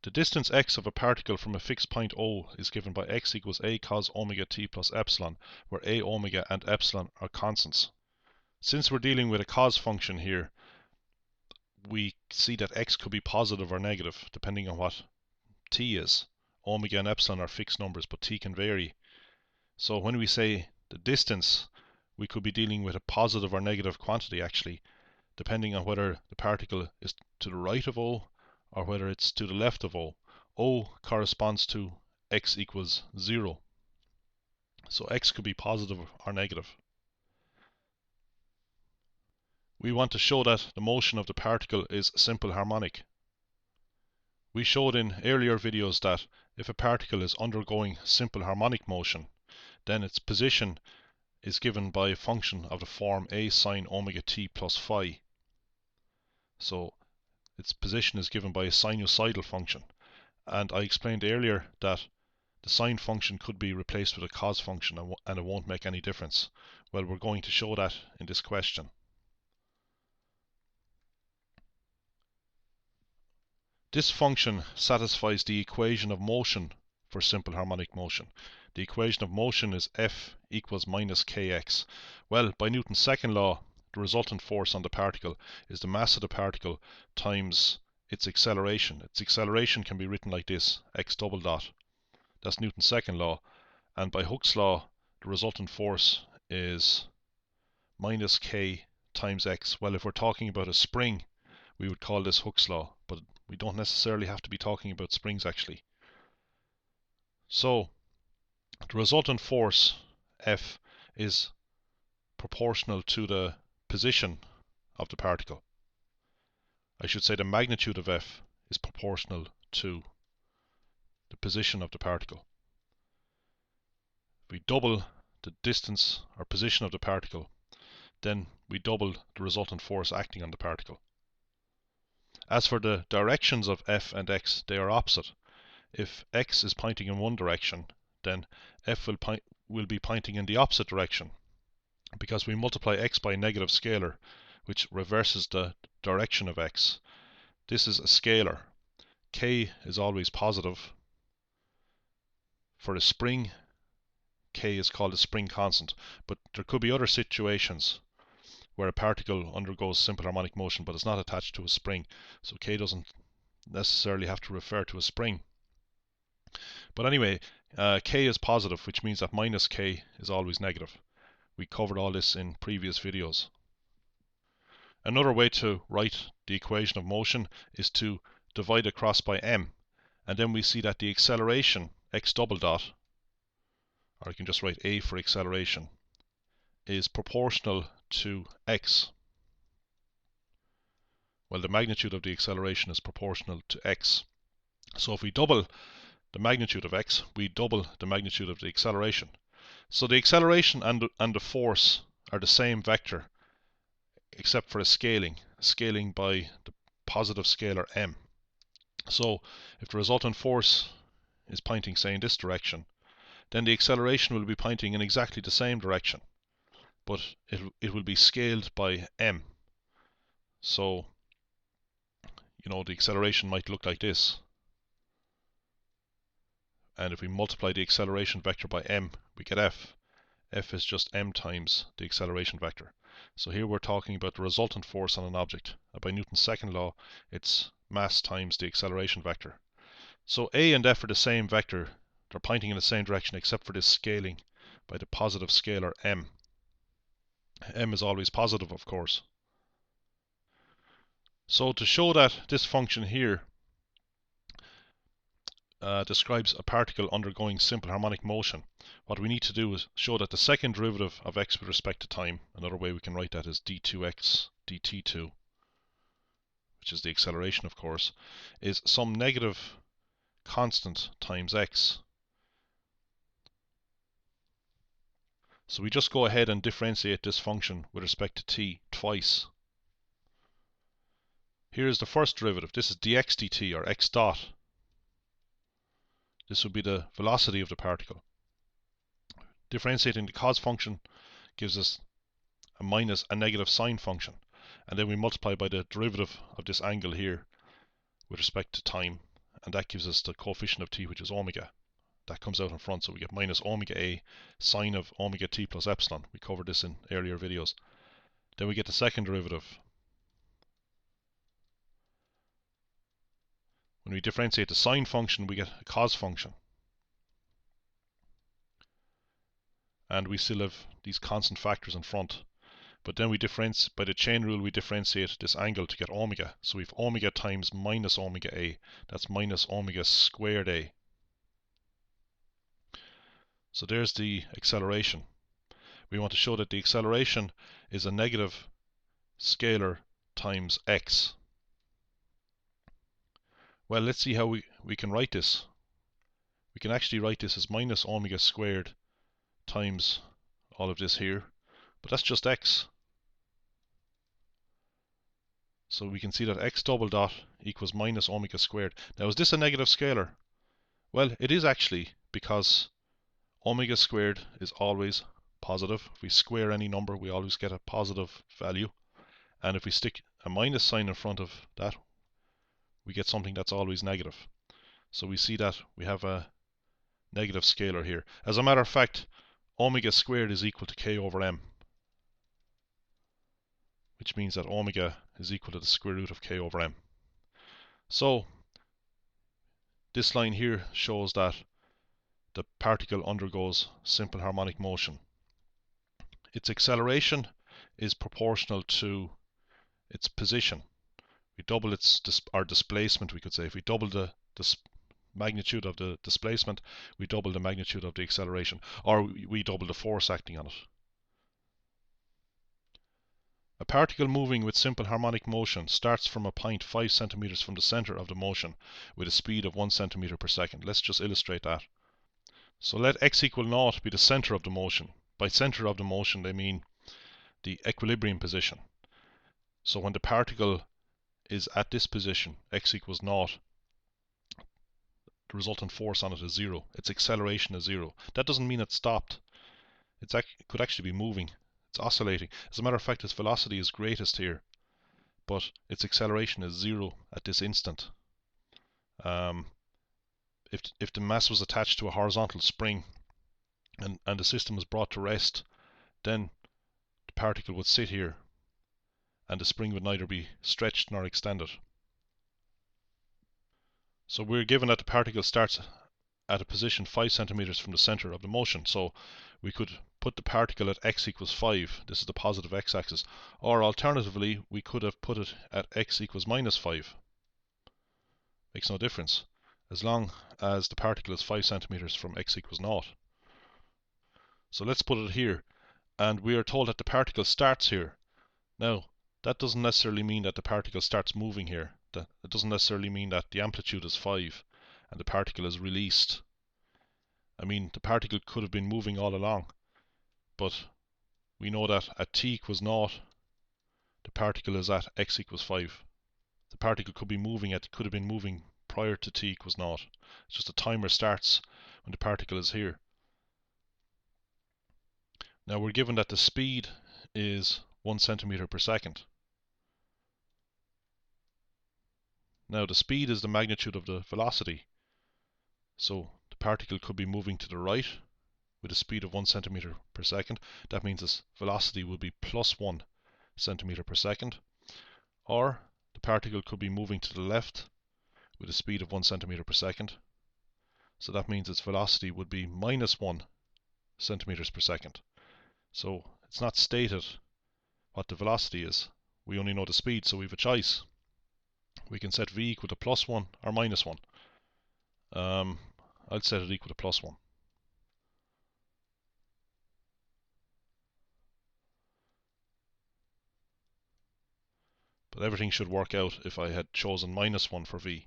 The distance x of a particle from a fixed point O is given by x equals a cos omega t plus epsilon, where a, omega and epsilon are constants. Since we're dealing with a cos function here, we see that x could be positive or negative depending on what t is. Omega and epsilon are fixed numbers, but t can vary. So when we say the distance, we could be dealing with a positive or negative quantity actually, depending on whether the particle is to the right of O or whether it's to the left of O. O corresponds to x equals 0. So x could be positive or negative. We want to show that the motion of the particle is simple harmonic. We showed in earlier videos that if a particle is undergoing simple harmonic motion, then its position is given by a function of the form a sine omega t plus phi. So its position is given by a sinusoidal function. And I explained earlier that the sine function could be replaced with a cos function and it won't make any difference. Well, we're going to show that in this question. This function satisfies the equation of motion for simple harmonic motion. The equation of motion is F equals minus kx. Well, by Newton's second law, the resultant force on the particle is the mass of the particle times its acceleration. Its acceleration can be written like this, x double dot. That's Newton's second law. And by Hooke's law, the resultant force is minus k times x. Well, if we're talking about a spring, we would call this Hooke's law, but we don't necessarily have to be talking about springs actually. So the resultant force F is proportional to the position of the particle. I should say the magnitude of F is proportional to the position of the particle. If we double the distance or position of the particle, then we double the resultant force acting on the particle. As for the directions of F and x, they are opposite. If x is pointing in one direction, then F will be pointing in the opposite direction, because we multiply x by a negative scalar, which reverses the direction of x. This is a scalar. K is always positive. For a spring, K is called a spring constant, but there could be other situations where a particle undergoes simple harmonic motion but is not attached to a spring, so K doesn't necessarily have to refer to a spring. But anyway, K is positive, which means that minus K is always negative. We covered all this in previous videos. Another way to write the equation of motion is to divide across by m, and then we see that the acceleration, x double dot, or I can just write a for acceleration, is proportional to x. Well, the magnitude of the acceleration is proportional to x. So if we double the magnitude of x, we double the magnitude of the acceleration. So the acceleration and the force are the same vector, except for a scaling by the positive scalar m. So if the resultant force is pointing, say, in this direction, then the acceleration will be pointing in exactly the same direction, but it will be scaled by m. So, you know, the acceleration might look like this. And if we multiply the acceleration vector by m, we get f. F is just m times the acceleration vector. So here we're talking about the resultant force on an object. By Newton's second law, it's mass times the acceleration vector. So a and f are the same vector. They're pointing in the same direction except for this scaling by the positive scalar m. M is always positive, of course. So to show that this function here describes a particle undergoing simple harmonic motion, what we need to do is show that the second derivative of x with respect to time, another way we can write that is d2x dt2, which is the acceleration, of course, is some negative constant times x. So we just go ahead and differentiate this function with respect to t twice. Here is the first derivative. This is dx dt, or x dot. This would be the velocity of the particle. Differentiating the cos function gives us a negative sine function. And then we multiply by the derivative of this angle here with respect to time. and that gives us the coefficient of t, which is omega. That comes out in front, so we get minus omega a sine of omega t plus epsilon. We covered this in earlier videos. Then we get the second derivative. When we differentiate the sine function, we get a cos function. And we still have these constant factors in front. But then we differentiate, by the chain rule, we differentiate this angle to get omega. So we have omega times minus omega a. That's minus omega squared a. So there's the acceleration. We want to show that the acceleration is a negative scalar times x. Well, let's see how we can write this. We can actually write this as minus omega squared times all of this here, but that's just x. So we can see that x double dot equals minus omega squared. Now, is this a negative scalar? Well, it is actually, because omega squared is always positive. If we square any number, we always get a positive value. And if we stick a minus sign in front of that, we get something that's always negative. So we see that we have a negative scalar here. As a matter of fact, omega squared is equal to k over m, which means that omega is equal to the square root of k over m. So this line here shows that the particle undergoes simple harmonic motion. Its acceleration is proportional to its position. We double our displacement, we could say. If we double the magnitude of the displacement, we double the magnitude of the acceleration, or we double the force acting on it. A particle moving with simple harmonic motion starts from a point 5 centimeters from the center of the motion with a speed of 1 centimeter per second. Let's just illustrate that. So let x equal 0 be the center of the motion. By center of the motion, they mean the equilibrium position. So when the particle is at this position, x equals 0, the resultant force on it is 0. Its acceleration is 0. That doesn't mean it's stopped. It could actually be moving. It's oscillating. As a matter of fact, its velocity is greatest here, but its acceleration is 0 at this instant. If the mass was attached to a horizontal spring and the system was brought to rest, then the particle would sit here and the spring would neither be stretched nor extended. So we're given that the particle starts at a position 5 centimeters from the center of the motion. So we could put the particle at x equals 5. This is the positive x-axis. Or alternatively, we could have put it at x equals minus 5. Makes no difference, as long as the particle is 5 centimeters from x equals 0. So let's put it here. And we are told that the particle starts here. Now, that doesn't necessarily mean that the particle starts moving here. It doesn't necessarily mean that the amplitude is 5 and the particle is released. I mean, the particle could have been moving all along, but we know that at t equals 0, the particle is at x equals 5. The particle could have been moving prior to t equals 0. It's just the timer starts when the particle is here. Now we're given that the speed is 1 centimeter per second. Now the speed is the magnitude of the velocity. So the particle could be moving to the right with a speed of 1 centimeter per second. That means its velocity will be plus 1 centimeter per second. Or the particle could be moving to the left with a speed of 1 centimeter per second. So that means its velocity would be minus 1 centimeters per second. So it's not stated what the velocity is. We only know the speed, so we have a choice. We can set v equal to plus 1 or minus 1. I'd set it equal to plus 1. But everything should work out if I had chosen minus 1 for v.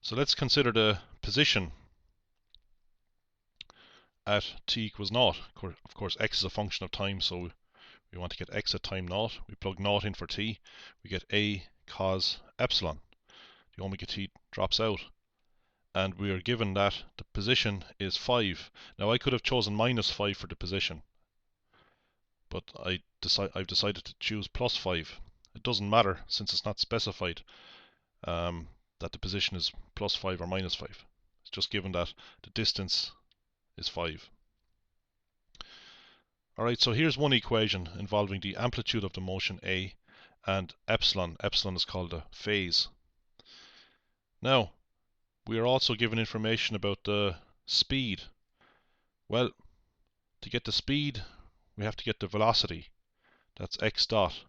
So let's consider the position at t equals 0. Of course, x is a function of time, so we want to get x at time 0. We plug 0 in for t. We get a cos epsilon. The omega t drops out. And we are given that the position is 5. Now I could have chosen minus 5 for the position, but I've decided to choose plus 5. It doesn't matter since it's not specified. that the position is plus 5 or minus 5. It's just given that the distance is 5. Alright, so here's one equation involving the amplitude of the motion A and epsilon. Epsilon is called the phase. Now, we are also given information about the speed. Well, to get the speed, we have to get the velocity. That's x dot.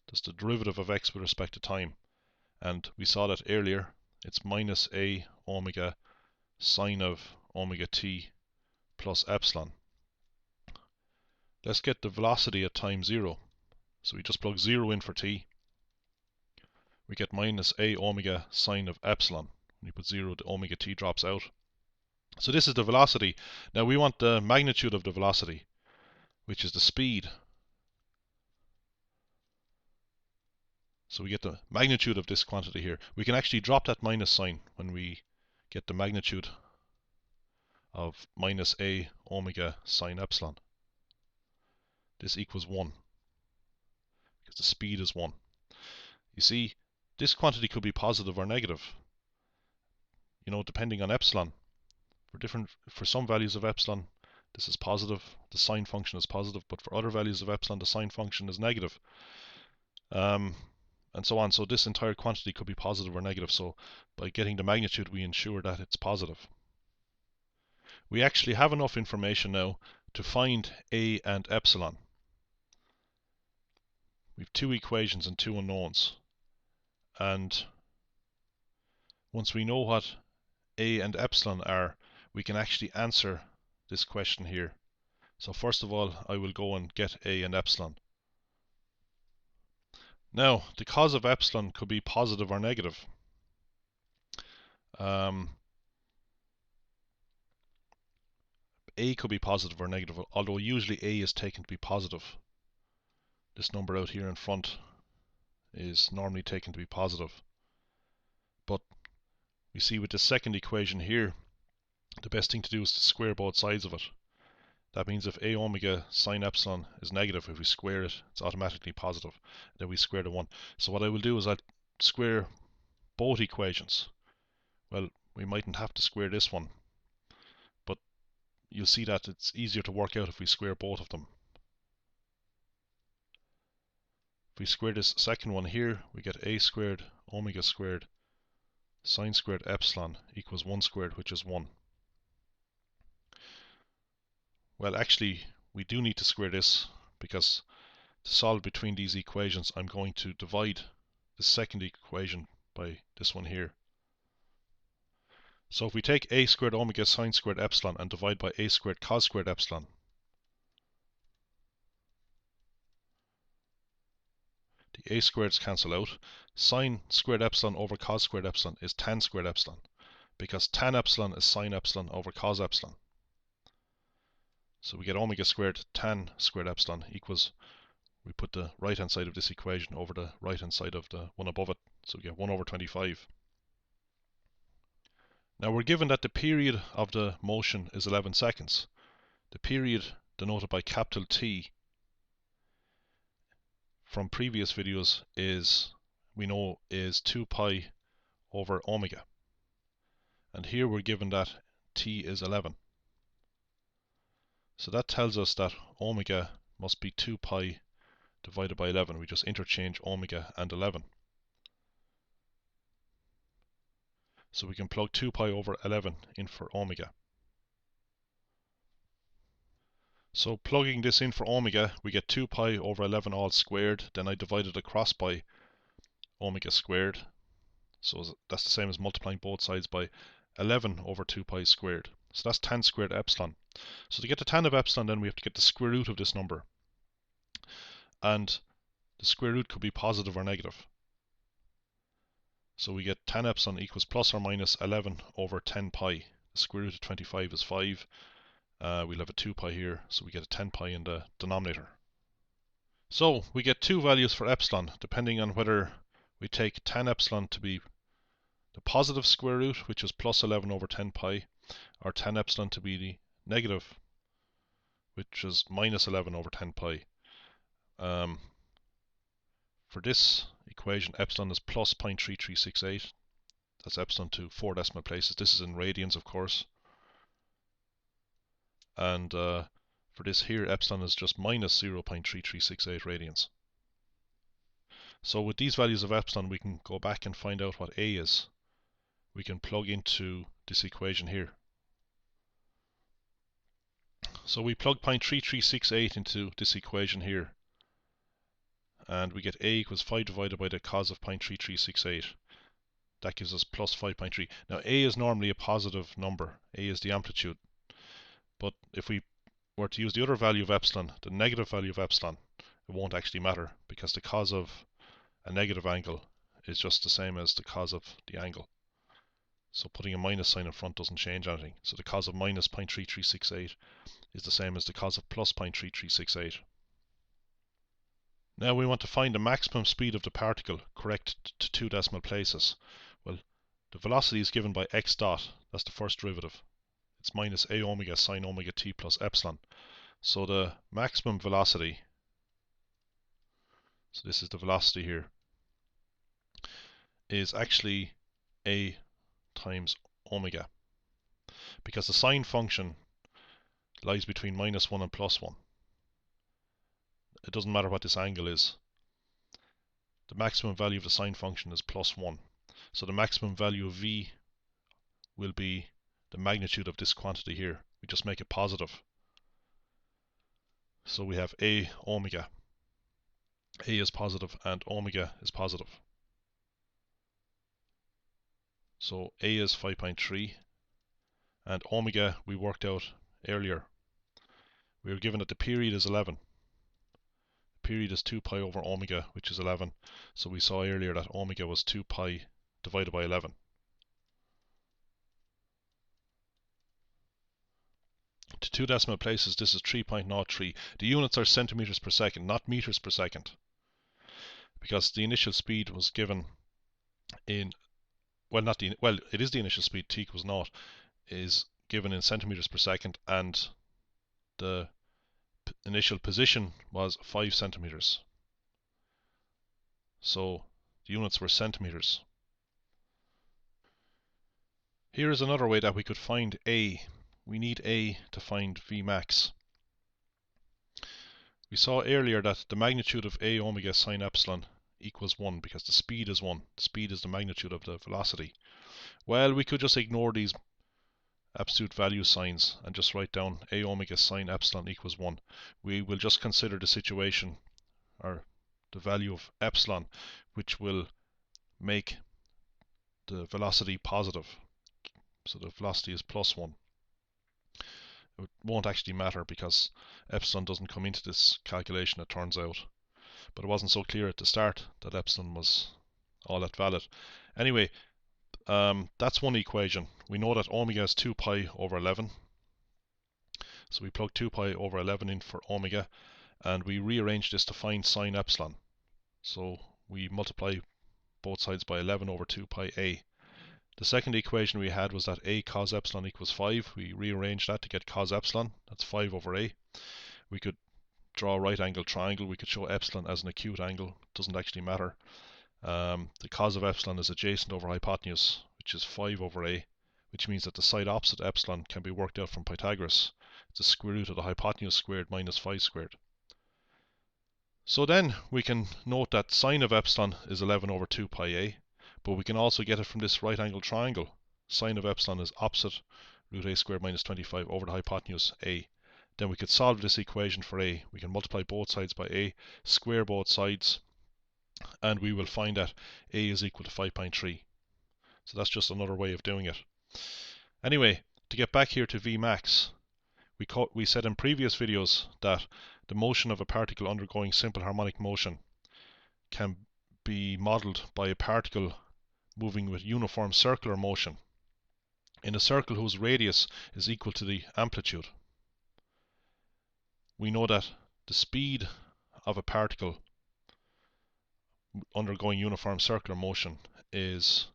That's the derivative of x with respect to time. And we saw that earlier. It's minus a omega sine of omega t plus epsilon. Let's get the velocity at time 0. So we just plug 0 in for t. We get minus a omega sine of epsilon. When you put 0, the omega t drops out. So this is the velocity. Now we want the magnitude of the velocity, which is the speed. So we get the magnitude of this quantity here. We can actually drop that minus sign when we get the magnitude of minus a omega sine epsilon. This equals 1, because the speed is 1. You see, this quantity could be positive or negative, depending on epsilon. For some values of epsilon, this is positive, the sine function is positive, but for other values of epsilon, the sine function is negative. And so on. So this entire quantity could be positive or negative. So by getting the magnitude, we ensure that it's positive. We actually have enough information now to find A and epsilon. We have two equations and two unknowns. And once we know what A and epsilon are, we can actually answer this question here. So first of all, I will go and get A and epsilon. Now, the cos of epsilon could be positive or negative. A could be positive or negative, although usually A is taken to be positive. This number out here in front is normally taken to be positive. But we see with the second equation here, the best thing to do is to square both sides of it. That means if A omega sine epsilon is negative, if we square it, it's automatically positive. Then we square the 1. So what I will do is I'll square both equations. Well, we mightn't have to square this one, but you'll see that it's easier to work out if we square both of them. If we square this second one here, we get a squared omega squared sine squared epsilon equals 1 squared, which is 1. Well, actually, we do need to square this, because to solve between these equations, I'm going to divide the second equation by this one here. So if we take a squared omega sine squared epsilon and divide by a squared cos squared epsilon, the a squareds cancel out. Sine squared epsilon over cos squared epsilon is tan squared epsilon, because tan epsilon is sine epsilon over cos epsilon. So we get omega squared tan squared epsilon equals, we put the right hand side of this equation over the right hand side of the one above it, so we get 1 over 25. Now we're given that the period of the motion is 11 seconds. The period denoted by capital T from previous videos we know is 2 pi over omega. And here we're given that T is 11. So that tells us that omega must be 2 pi divided by 11. We just interchange omega and 11. So we can plug 2 pi over 11 in for omega. So plugging this in for omega, we get 2 pi over 11 all squared. Then I divide it across by omega squared. So that's the same as multiplying both sides by 11 over 2 pi squared. So that's tan squared epsilon. So to get the tan of epsilon, then we have to get the square root of this number. And the square root could be positive or negative. So we get tan epsilon equals plus or minus 11 over 10 pi. The square root of 25 is 5. We'll have a 2 pi here, so we get a 10 pi in the denominator. So we get two values for epsilon, depending on whether we take tan epsilon to be the positive square root, which is plus 11 over 10 pi, or tan epsilon to be the negative, which is minus 11 over 10 pi. For this equation, epsilon is plus 0.3368. That's epsilon to 4 decimal places. This is in radians, of course. And for this here, epsilon is just minus 0.3368 radians. So with these values of epsilon, we can go back and find out what A is. We can plug into this equation here. So we plug 0.3368 into this equation here, and we get A equals 5 divided by the cos of 0.3368. That gives us plus 5.3. Now A is normally a positive number. A is the amplitude. But if we were to use the other value of epsilon, the negative value of epsilon, it won't actually matter, because the cos of a negative angle is just the same as the cos of the angle. So putting a minus sign in front doesn't change anything. So the cos of minus 0.3368 is the same as the cos of plus 0.3368. Now we want to find the maximum speed of the particle correct to 2 decimal places. Well, the velocity is given by x dot. That's the first derivative. It's minus a omega sine omega t plus epsilon. So the maximum velocity, so this is the velocity here, is actually a times omega, because the sine function lies between minus 1 and plus 1. It doesn't matter what this angle is. The maximum value of the sine function is plus 1. So the maximum value of v will be the magnitude of this quantity here. We just make it positive. So we have a omega. A is positive and omega is positive. So a is 5.3 and omega we worked out earlier. We were given that the period is 11. The period is 2 pi over omega, which is 11. So we saw earlier that omega was 2 pi divided by 11. To 2 decimal places, this is 3.03. The units are centimeters per second, not meters per second, because the initial speed was given in, well, not the, well, it is the initial speed, t equals 0, is given in centimeters per second, and the initial position was 5 centimeters. So the units were centimeters. Here is another way that we could find A. We need A to find V max. We saw earlier that the magnitude of A omega sine epsilon equals 1, because the speed is 1. The speed is the magnitude of the velocity. Well, we could just ignore these absolute value signs and just write down A omega sine epsilon equals 1. We will just consider the situation, or the value of epsilon, which will make the velocity positive. So the velocity is plus 1. It won't actually matter because epsilon doesn't come into this calculation, it turns out. But it wasn't so clear at the start that epsilon was all that valid. Anyway, that's one equation. We know that omega is 2 pi over 11. So we plug 2 pi over 11 in for omega, and we rearrange this to find sine epsilon. So we multiply both sides by 11 over 2 pi a. The second equation we had was that a cos epsilon equals 5. We rearranged that to get cos epsilon. That's 5 over a. We could draw a right angle triangle. We could show epsilon as an acute angle. It doesn't actually matter. The cos of epsilon is adjacent over hypotenuse, which is 5 over a, which means that the side opposite epsilon can be worked out from Pythagoras. It's the square root of the hypotenuse squared minus 5 squared. So then we can note that sine of epsilon is 11 over 2 pi a. But we can also get it from this right angle triangle. Sine of epsilon is opposite root a squared minus 25 over the hypotenuse a. Then we could solve this equation for a. We can multiply both sides by a, square both sides, and we will find that a is equal to 5.3. So that's just another way of doing it. Anyway, to get back here to V max, we said in previous videos that the motion of a particle undergoing simple harmonic motion can be modeled by a particle moving with uniform circular motion in a circle whose radius is equal to the amplitude. We know that the speed of a particle undergoing uniform circular motion is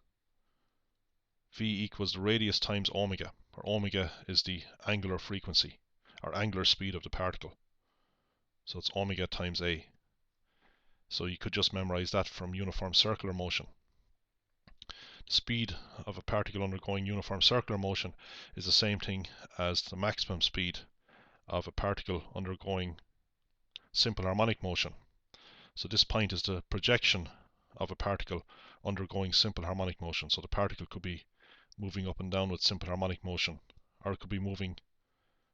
v equals the radius times omega, where omega is the angular frequency or angular speed of the particle. So it's omega times a. So you could just memorize that from uniform circular motion. The speed of a particle undergoing uniform circular motion is the same thing as the maximum speed of a particle undergoing simple harmonic motion. So this point is the projection of a particle undergoing simple harmonic motion. So the particle could be moving up and down with simple harmonic motion, or it could be moving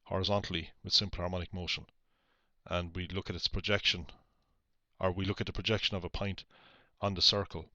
horizontally with simple harmonic motion. And we look at its projection, or we look at the projection of a point on the circle